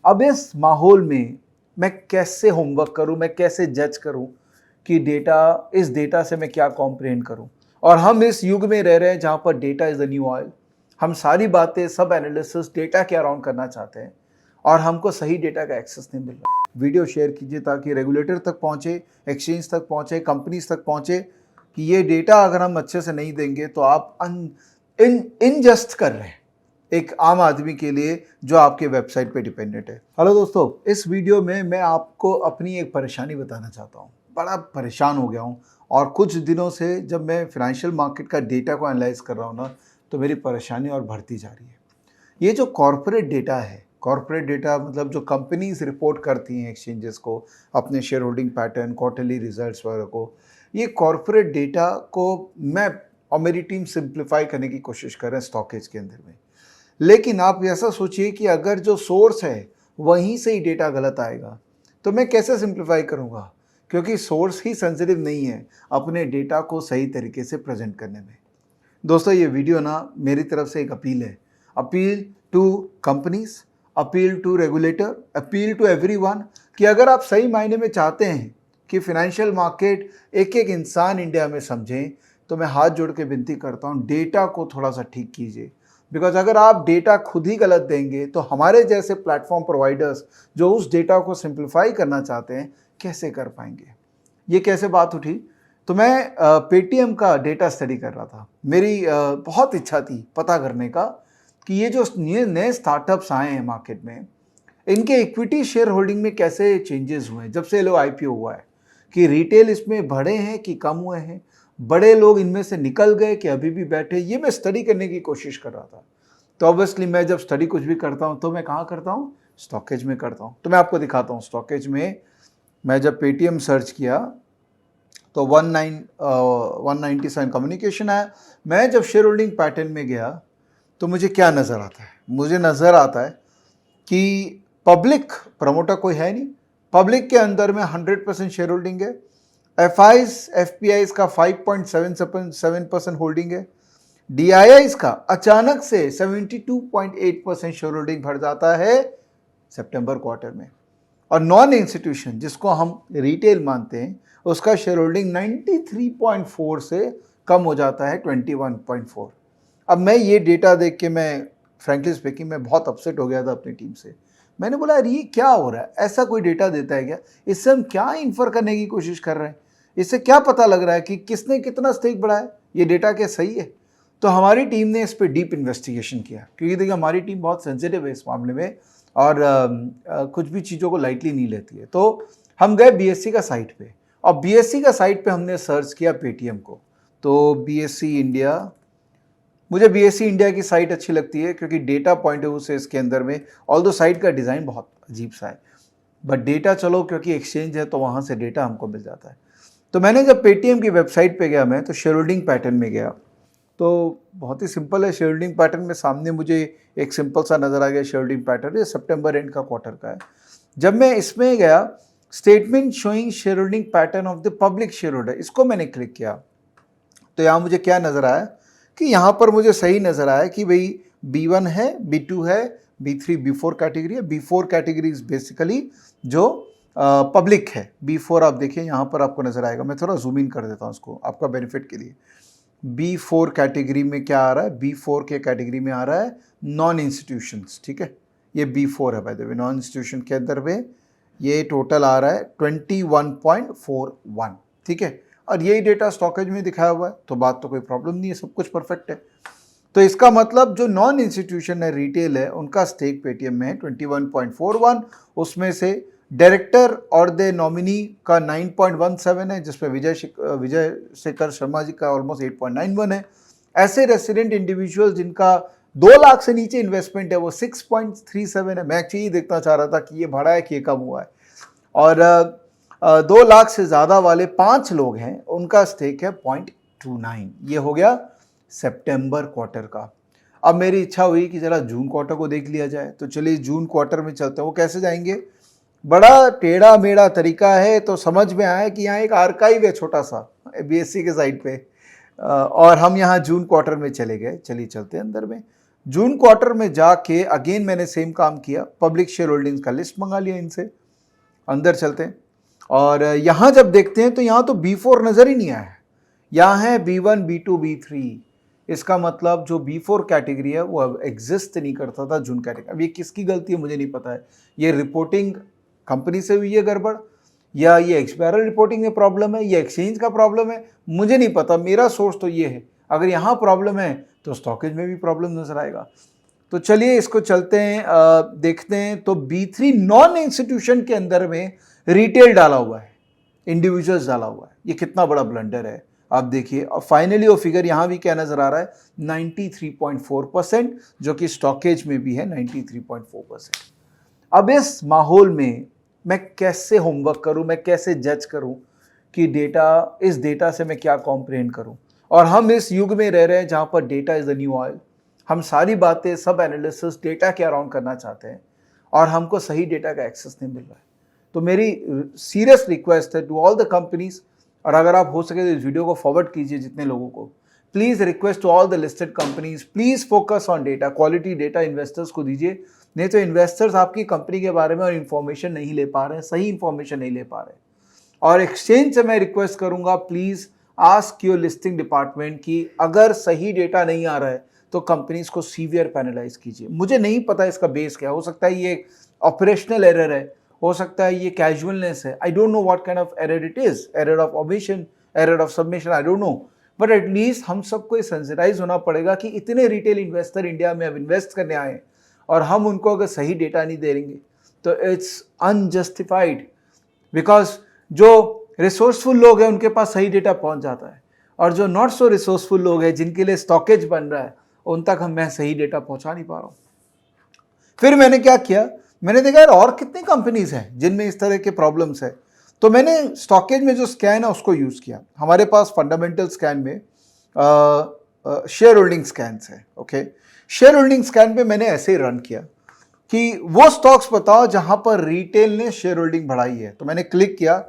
अब इस माहौल में मैं कैसे होमवर्क करूं, मैं कैसे जज करूं कि इस डेटा से मैं क्या कॉम्प्रिहेंड करूं। और हम इस युग में रह रहे हैं जहां पर data is the new oil. हम सारी बातें, सब एनालिसिस डेटा के अराउंड करना चाहते हैं और हमको सही डेटा का एक्सेस नहीं मिल रहा। वीडियो शेयर कीजिए ताकि रेगुलेटर तक पहुंचे, एक्सचेंज तक पहुंचे, कंपनीज तक पहुंचे कि ये डेटा अगर हम अच्छे से नहीं देंगे तो आप इनजस्ट कर रहे हैं एक आम आदमी के लिए जो आपके वेबसाइट पे डिपेंडेंट है। हेलो दोस्तों, इस वीडियो में मैं आपको अपनी एक परेशानी बताना चाहता हूँ। बड़ा परेशान हो गया हूँ और कुछ दिनों से जब मैं फाइनेंशियल मार्केट का डेटा को एनालाइज कर रहा हूँ ना, तो मेरी परेशानी और बढ़ती जा रही है। ये जो कॉर्पोरेट डेटा है, कॉर्पोरेट डेटा मतलब जो कंपनीज रिपोर्ट करती हैं एक्सचेंजेस को अपने share holding pattern, quarterly results वगैरह को, ये कॉर्पोरेट डेटा को मैं और मेरी टीम सिंप्लीफाई करने की कोशिश कर रहे हैं स्टॉकेज के अंदर में। लेकिन आप ऐसा सोचिए कि अगर जो सोर्स है वहीं से ही डेटा गलत आएगा तो मैं कैसे सिंप्लीफाई करूंगा, क्योंकि सोर्स ही सेंसिटिव नहीं है अपने डेटा को सही तरीके से प्रेजेंट करने में। दोस्तों, ये वीडियो ना मेरी तरफ से एक अपील है। Appeal to companies, appeal to regulator, appeal to everyone कि अगर आप सही मायने में चाहते हैं कि फाइनेंशियल मार्केट एक एक इंसान इंडिया में समझें, तो मैं हाथ जोड़ के विनती करता हूँ, डेटा को थोड़ा सा ठीक कीजिए। बिकॉज अगर आप डेटा खुद ही गलत देंगे तो हमारे जैसे प्लेटफॉर्म प्रोवाइडर्स जो उस डेटा को सिंप्लीफाई करना चाहते हैं कैसे कर पाएंगे। ये कैसे बात उठी, तो मैं पेटीएम का डेटा स्टडी कर रहा था। मेरी बहुत इच्छा थी पता करने का कि ये जो नए स्टार्टअप्स आए हैं मार्केट में, इनके इक्विटी शेयर होल्डिंग में कैसे चेंजेस हुए हैं जब से ये लोग आईपीओ हुआ है, कि रिटेल इसमें बढ़े हैं कि कम हुए हैं, बड़े लोग इनमें से निकल गए कि अभी भी बैठे। ये मैं स्टडी करने की कोशिश कर रहा था। तो ऑब्वियसली मैं जब स्टडी कुछ भी करता हूँ तो मैं कहाँ करता हूँ, स्टॉकेज में करता हूँ। तो मैं आपको दिखाता हूँ स्टॉकेज में मैं जब पेटीएम सर्च किया तो 197 कम्युनिकेशन आया। मैं जब शेयर होल्डिंग पैटर्न में गया तो मुझे क्या नज़र आता है, मुझे नज़र आता है कि पब्लिक प्रमोटर कोई है नहीं, पब्लिक के अंदर में 100% शेयर होल्डिंग है। एफपीआई का 5.77% होल्डिंग है। डीआईआई का अचानक से 72.8% शेयर होल्डिंग भर जाता है सितंबर क्वार्टर में। और नॉन इंस्टीट्यूशन जिसको हम रिटेल मानते हैं उसका शेयर होल्डिंग 93.4 से कम हो जाता है 21.4। अब मैं ये डेटा देख के मैं फ्रैंकली स्पीकिंग मैं बहुत अपसेट हो गया था अपनी टीम से। मैंने बोला यार ये क्या हो रहा है, ऐसा कोई डेटा देता है क्या, इससे हम क्या इन्फर करने की कोशिश कर रहे हैं, इससे क्या पता लग रहा है कि किसने कितना स्टेक बढ़ाया, ये डेटा क्या सही है। तो हमारी टीम ने इस पर डीप इन्वेस्टिगेशन किया, क्योंकि देखिए हमारी टीम बहुत सेंसिटिव है इस मामले में और कुछ भी चीज़ों को लाइटली नहीं लेती है। तो हम गए बीएससी का साइट पे और बीएससी का साइट पे हमने सर्च किया पेटीएम को। तो बीएससी इंडिया, मुझे बीएससी इंडिया की साइट अच्छी लगती है क्योंकि डेटा पॉइंट ऑफ व्यू से इसके अंदर में ऑल्दो साइट का डिज़ाइन बहुत अजीब सा है, बट डेटा चलो क्योंकि एक्सचेंज है तो वहाँ से डेटा हमको मिल जाता है। तो मैंने जब पेटीएम की वेबसाइट पे गया मैं, तो शेयर होल्डिंग पैटर्न में गया तो बहुत ही सिंपल है। शेयर होल्डिंग पैटर्न में सामने मुझे एक सिंपल सा नज़र आ गया शेयर होल्डिंग पैटर्न, ये सितंबर एंड का क्वार्टर का है। जब मैं इसमें गया statement showing share holding pattern of the public share holder, इसको मैंने क्लिक किया तो यहाँ मुझे क्या नज़र आया कि यहाँ पर मुझे सही नज़र आया कि भाई B1 है, B2 है, B3 B4 कैटेगरी है। B4 कैटेगरी इज बेसिकली जो पब्लिक है। B4 आप देखिए यहाँ पर आपको नज़र आएगा, मैं थोड़ा जूम इन कर देता हूँ उसको आपका बेनिफिट के लिए। B4 कैटेगरी में क्या आ रहा है, B4 के कैटेगरी में आ रहा है नॉन इंस्टीट्यूशंस, ठीक है। ये B4 है by the way, non institution के अंदर में ये टोटल आ रहा है 21.41, ठीक है। और यही डेटा स्टॉकेज में दिखाया हुआ है, तो बात तो कोई प्रॉब्लम नहीं है, सब कुछ परफेक्ट है। तो इसका मतलब जो नॉन इंस्टीट्यूशन है, रिटेल है, उनका स्टेक पेटीएम में है 21.41, उसमें से डायरेक्टर और द नॉमिनी का 9.17 है, जिसमें विजय शेखर शर्मा जी का ऑलमोस्ट 8.91 है। ऐसे रेसिडेंट इंडिविजुअल जिनका 2 लाख से नीचे इन्वेस्टमेंट है वो 6.37 है। मैं एक्चुअली देखना चाह रहा था कि ये बढ़ा है कि ये कम हुआ है। और 2 लाख से ज़्यादा वाले 5 लोग हैं, उनका स्टेक है 0.29। ये हो गया सितंबर क्वार्टर का। अब मेरी इच्छा हुई कि जरा जून क्वार्टर को देख लिया जाए, तो चलिए जून क्वार्टर में चलते हैं। वो कैसे जाएंगे, बड़ा टेढ़ा मेढ़ा तरीका है। तो समझ में आया कि यहाँ एक आर्काइव है छोटा सा बीएससी के साइट पे, और हम यहाँ जून क्वार्टर में चले गए। चलिए चलते हैं अंदर में। जून क्वार्टर में जाके अगेन मैंने सेम काम किया, पब्लिक शेयर होल्डिंग्स का लिस्ट मंगा लिया इनसे। अंदर चलते हैं और यहाँ जब देखते हैं तो यहाँ तो B4 नज़र ही नहीं आया है, यहाँ है B1, B2, B3। इसका मतलब जो B4 कैटेगरी है वो अब एग्जिस्ट नहीं करता था जून कैटेगरी। अब ये किसकी गलती है मुझे नहीं पता है, ये रिपोर्टिंग कंपनी से हुई है गड़बड़, या ये एक्सपायरल रिपोर्टिंग में प्रॉब्लम है, या एक्सचेंज का प्रॉब्लम है, मुझे नहीं पता। मेरा सोर्स तो ये है, अगर यहाँ प्रॉब्लम है तो स्टॉकेज में भी प्रॉब्लम नजर आएगा। तो चलिए इसको चलते हैं, देखते हैं। तो B3 नॉन इंस्टीट्यूशन के अंदर में रिटेल डाला हुआ है, इंडिविजुअल्स डाला हुआ है। ये कितना बड़ा ब्लंडर है आप देखिए। और फाइनली वो फिगर यहाँ भी क्या नजर आ रहा है, 93.4%, जो कि स्टॉकेज में भी है 93.4%। अब इस माहौल में मैं कैसे होमवर्क करूं, मैं कैसे जज करूं कि डेटा, इस डेटा से मैं क्या कॉम्प्रिहेंड करूं। और हम इस युग में रह रहे हैं जहां पर data is the new oil. हम सारी बातें, सब एनालिसिस डेटा के अराउंड करना चाहते हैं और हमको सही डेटा का एक्सेस नहीं मिल रहा है। तो मेरी सीरियस रिक्वेस्ट है टू ऑल द कंपनीज, और अगर आप हो सके तो इस वीडियो को फॉरवर्ड कीजिए जितने लोगों को। Please request to all the listed companies, please focus on data, quality data investors को दीजिए। नहीं तो इन्वेस्टर्स आपकी कंपनी के बारे में और इन्फॉर्मेशन नहीं ले पा रहे हैं, सही इन्फॉर्मेशन नहीं ले पा रहे। और एक्सचेंज से मैं रिक्वेस्ट करूंगा, please ask your listing department की अगर सही डेटा नहीं आ रहा है तो कंपनीज को सीवियर पेनलाइज कीजिए। मुझे नहीं पता इसका बेस क्या हो सकता है, ये ऑपरेशनल एरर है, हो सकता है ये कैजुअलनेस है, I don't know what kind of error it is, error of omission, error of submission, I don't know. But at least हम सबको सेंसिटाइज होना पड़ेगा कि इतने रिटेल इन्वेस्टर इंडिया में अब इन्वेस्ट करने आए और हम उनको अगर सही डेटा नहीं दे देंगे तो इट्स अनजस्टिफाइड। बिकॉज जो रिसोर्सफुल लोग हैं उनके पास सही डेटा पहुंच जाता है, और जो नॉट सो रिसोर्सफुल लोग हैं जिनके लिए स्टॉकेज बन रहा है उन तक मैं सही डेटा पहुंचा नहीं पा रहा हूं। फिर मैंने क्या किया, मैंने देखा यार और कितनी कंपनीज हैं जिनमें इस तरह के प्रॉब्लम्स है। तो मैंने स्टॉकेज में जो स्कैन है उसको यूज किया। हमारे पास फंडामेंटल स्कैन में शेयर होल्डिंग स्कैन है। ओके, शेयर होल्डिंग स्कैन पे मैंने ऐसे ही रन किया कि वो स्टॉक्स बताओ जहां पर रिटेल ने शेयर होल्डिंग बढ़ाई है। तो मैंने क्लिक किया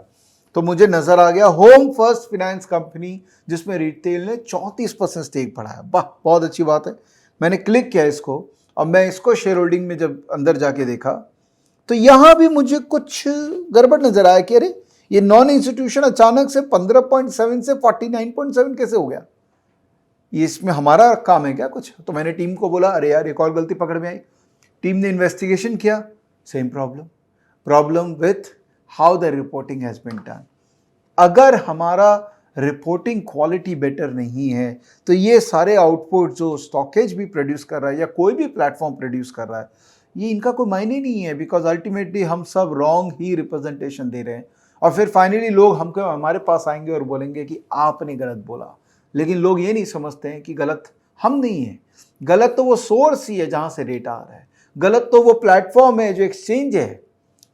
तो मुझे नजर आ गया होम फर्स्ट फाइनेंस कंपनी, जिसमें रिटेल ने 34% स्टेक बढ़ाया। वाह, बहुत अच्छी बात है। मैंने क्लिक किया इसको, अब मैं इसको शेयर होल्डिंग में जब अंदर जाके देखा तो यहां भी मुझे कुछ गड़बड़ नजर आया कि अरे ये नॉन इंस्टीट्यूशन अचानक से 15.7 से 49.7 कैसे हो गया, ये इसमें हमारा काम है क्या कुछ। तो मैंने टीम को बोला अरे यार एक और गलती पकड़ में आई। टीम ने इन्वेस्टिगेशन किया, same problem with how the reporting has been done. अगर हमारा रिपोर्टिंग क्वालिटी बेटर नहीं है तो ये सारे आउटपुट जो स्टॉकेज भी प्रोड्यूस कर रहा है या कोई भी प्लेटफॉर्म प्रोड्यूस कर रहा है, ये इनका कोई मायने नहीं है। बिकॉज अल्टीमेटली हम सब रॉन्ग ही रिप्रेजेंटेशन दे रहे हैं और फिर फाइनली लोग हमको हमारे पास आएंगे और बोलेंगे कि आपने गलत बोला। लेकिन लोग ये नहीं समझते हैं कि गलत हम नहीं है, गलत तो वो सोर्स ही है जहां से डेटा आ रहा है, गलत तो वो प्लेटफॉर्म है जो एक्सचेंज है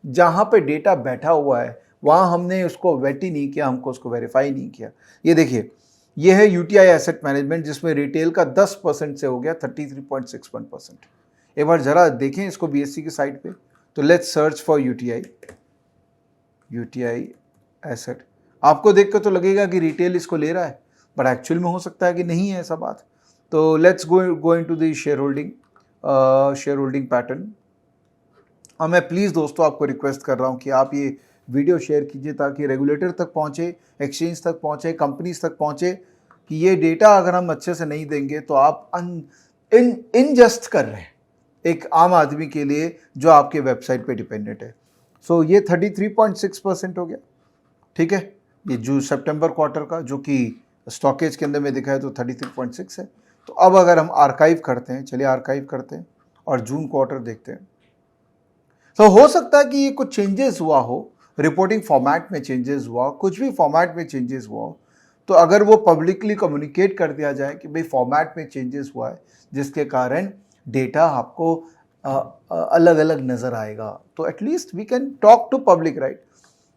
जहां पे डेटा बैठा हुआ है, वहां हमने उसको वेट ही नहीं किया, हमको उसको वेरीफाई नहीं किया। ये देखिए, ये है यूटीआई एसेट मैनेजमेंट जिसमें रिटेल का 10% से हो गया 33.61%। एक बार जरा देखें इसको बीएससी की साइट पे। तो let's search for UTI asset. आपको देखकर तो लगेगा कि रिटेल इसको ले रहा है, बट एक्चुअल में हो सकता है कि नहीं है ऐसा बात। तो let's go into the share holding pattern. और मैं प्लीज़ दोस्तों आपको रिक्वेस्ट कर रहा हूँ कि आप ये वीडियो शेयर कीजिए ताकि रेगुलेटर तक पहुँचे, एक्सचेंज तक पहुँचे, कंपनीज तक पहुँचे कि ये डेटा अगर हम अच्छे से नहीं देंगे तो आप इनजस्ट कर रहे हैं एक आम आदमी के लिए जो आपके वेबसाइट पे डिपेंडेंट है। सो ये 33.6% हो गया, ठीक है। ये जो सितंबर क्वार्टर का जो कि स्टॉकेज के अंदर में दिखा है तो 33.6 है। तो अब अगर हम आर्काइव करते हैं, चलिए आर्काइव करते हैं और जून क्वार्टर देखते हैं। तो हो सकता है कि ये कुछ चेंजेस हुआ हो, रिपोर्टिंग फॉर्मेट में चेंजेस हुआ, कुछ भी फॉर्मेट में चेंजेस हुआ हो, तो अगर वो पब्लिकली कम्युनिकेट कर दिया जाए कि भाई फॉर्मेट में चेंजेस हुआ है जिसके कारण डेटा आपको अलग अलग नज़र आएगा, तो at least we can talk to public, right.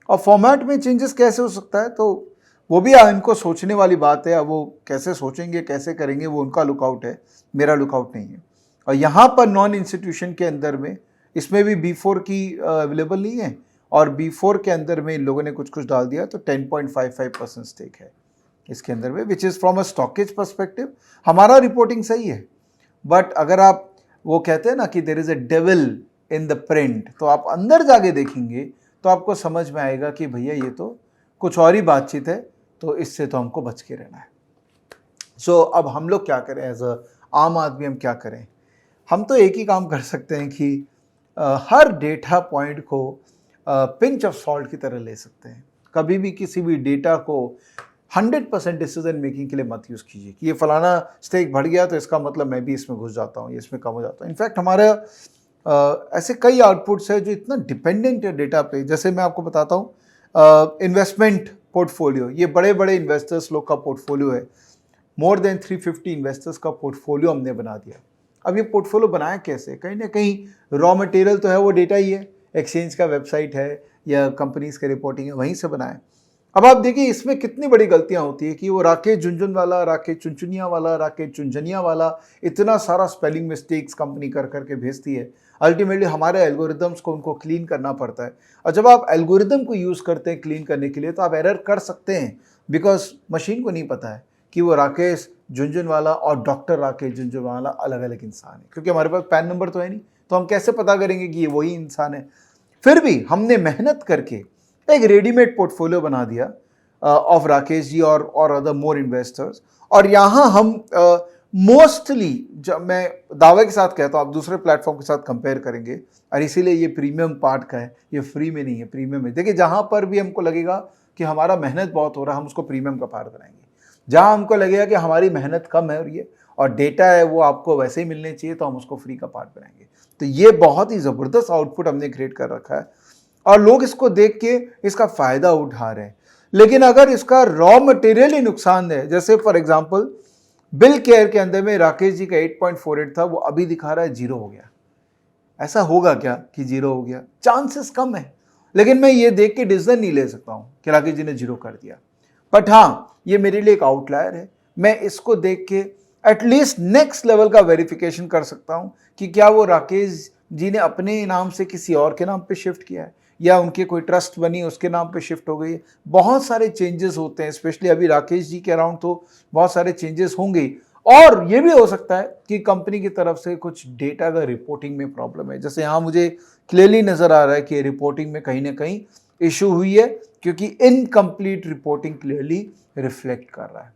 और फॉर्मेट में चेंजेस कैसे हो सकता है, तो वो भी इनको सोचने वाली बात है। अब वो कैसे सोचेंगे, कैसे करेंगे, वो उनका लुकआउट है, मेरा लुकआउट नहीं है। और यहाँ पर नॉन इंस्टीट्यूशन के अंदर में इसमें भी B4 की अवेलेबल नहीं है, और B4 के अंदर में इन लोगों ने कुछ डाल दिया, तो 10.55% स्टेक है इसके अंदर में, which is from a stockage perspective हमारा रिपोर्टिंग सही है। बट अगर आप वो कहते हैं ना कि there is a devil in the print, तो आप अंदर जाके देखेंगे तो आपको समझ में आएगा कि भैया ये तो कुछ और ही बातचीत है, तो इससे तो हमको बच के रहना है। सो अब हम लोग क्या करें, एज अ आम आदमी हम क्या करें? हम तो एक ही काम कर सकते हैं कि हर डेटा पॉइंट को पिंच ऑफ सॉल्ट की तरह ले सकते हैं। कभी भी किसी भी डेटा को 100% डिसीजन मेकिंग के लिए मत यूज़ कीजिए कि ये फलाना स्टेक बढ़ गया तो इसका मतलब मैं भी इसमें घुस जाता हूँ, ये इसमें कम हो जाता हूँ। इनफैक्ट हमारे ऐसे कई आउटपुट्स है जो इतना डिपेंडेंट है डेटा पे। जैसे मैं आपको बताता हूँ, इन्वेस्टमेंट पोर्टफोलियो, ये बड़े बड़े इन्वेस्टर्स लोग का पोर्टफोलियो है। मोर देन 350 इन्वेस्टर्स का पोर्टफोलियो हमने बना दिया। अब ये पोर्टफोलियो बनाया कैसे? कहीं ना कहीं रॉ मटेरियल तो है वो डेटा ही है, एक्सचेंज का वेबसाइट है या कंपनीज का रिपोर्टिंग है, वहीं से बनाए। अब आप देखिए इसमें कितनी बड़ी गलतियां होती है कि वो राकेश झुनझुनवाला, राकेश चुनचुनिया वाला, राकेश चुनचुनिया वाला, इतना सारा स्पेलिंग मिस्टेक्स कंपनी कर करके भेजती है। अल्टीमेटली हमारे एल्गोरिदम्स को उनको क्लीन करना पड़ता है। और जब आप एल्गोरिदम को यूज़ करते हैं क्लीन करने के लिए तो आप एरर कर सकते हैं, बिकॉज मशीन को नहीं पता है कि वो राकेश झुनझुनवाला और डॉक्टर राकेश झुनझुनवाला अलग अलग इंसान है, क्योंकि हमारे पास पैन नंबर तो है नहीं, तो हम कैसे पता करेंगे कि ये वही इंसान है। फिर भी हमने मेहनत करके एक रेडीमेड पोर्टफोलियो बना दिया ऑफ राकेश जी और अदर मोर इन्वेस्टर्स। और यहाँ हम मोस्टली, जब मैं दावे के साथ कहता हूँ, आप दूसरे प्लेटफॉर्म के साथ कंपेयर करेंगे, और इसीलिए ये प्रीमियम पार्ट का है, ये फ्री में नहीं है, प्रीमियम है। देखिए जहाँ पर भी हमको लगेगा कि हमारा मेहनत बहुत हो रहा है, हम उसको प्रीमियम का पार्ट बनाएंगे। जहाँ हमको लगेगा कि हमारी मेहनत कम है और डेटा है वो आपको वैसे ही मिलने चाहिए, तो हम उसको फ्री का पार्ट बनाएंगे। तो ये बहुत ही ज़बरदस्त आउटपुट हमने क्रिएट कर रखा है और लोग इसको देख के इसका फ़ायदा उठा रहे हैं। लेकिन अगर इसका रॉ मटेरियल ही नुकसान है, जैसे फॉर एग्जांपल बिल केयर के अंदर में राकेश जी का 8.48 था, वो अभी दिखा रहा है 0 हो गया। ऐसा होगा क्या कि 0 हो गया? चांसेस कम है, लेकिन मैं ये देख के डिसीजन नहीं ले सकता हूँ कि राकेश जी ने 0 कर दिया। बट हाँ, ये मेरे लिए एक आउटलायर है। मैं इसको देख के एटलीस्ट नेक्स्ट लेवल का वेरिफिकेशन कर सकता हूँ कि क्या वो राकेश जी ने अपने नाम से किसी और के नाम पे शिफ्ट किया है, या उनके कोई ट्रस्ट बनी उसके नाम पे शिफ्ट हो गई है। बहुत सारे चेंजेस होते हैं, स्पेशली अभी राकेश जी के अराउंड तो बहुत सारे चेंजेस होंगे। और ये भी हो सकता है कि कंपनी की तरफ से कुछ डेटा का रिपोर्टिंग में प्रॉब्लम है। जैसे यहाँ मुझे क्लियरली नजर आ रहा है कि रिपोर्टिंग में कहीं ना कहीं इशू हुई है, क्योंकि इनकम्प्लीट रिपोर्टिंग क्लियरली रिफ्लेक्ट कर रहा है।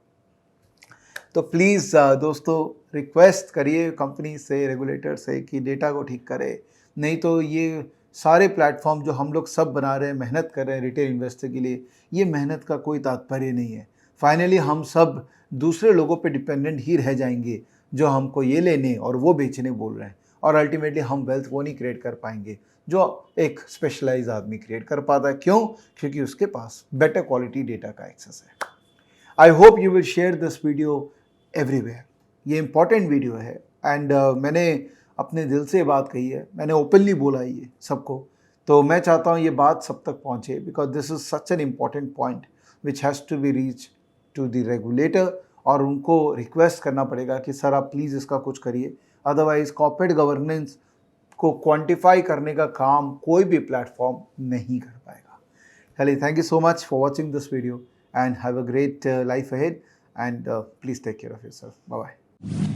तो प्लीज़ दोस्तों रिक्वेस्ट करिए कंपनी से, रेगुलेटर से कि डेटा को ठीक करे, नहीं तो ये सारे प्लेटफॉर्म जो हम लोग सब बना रहे हैं, मेहनत कर रहे हैं रिटेल इन्वेस्टर के लिए, ये मेहनत का कोई तात्पर्य नहीं है। फाइनली हम सब दूसरे लोगों पे डिपेंडेंट ही रह जाएंगे जो हमको ये लेने और वो बेचने बोल रहे हैं, और अल्टीमेटली हम वेल्थ वो नहीं क्रिएट कर पाएंगे जो एक स्पेशलाइज आदमी क्रिएट कर पाता है। क्यों? क्योंकि उसके पास बेटर क्वालिटी डेटा का एक्सेस है। I hope you will share this video everywhere. ये इंपॉर्टेंट वीडियो है एंड मैंने अपने दिल से बात कही है, मैंने ओपनली बोला है ये सबको, तो मैं चाहता हूँ ये बात सब तक पहुँचे, because this is such an important point which has to be reach to the regulator. और उनको रिक्वेस्ट करना पड़ेगा कि सर आप प्लीज़ इसका कुछ करिए, अदरवाइज कॉर्पोरेट गवर्नेंस को क्वांटिफाई करने का काम कोई भी प्लेटफॉर्म नहीं कर पाएगा। चलिए, thank you so much for watching this video and have a great life ahead, and please take care of yourself. Bye bye.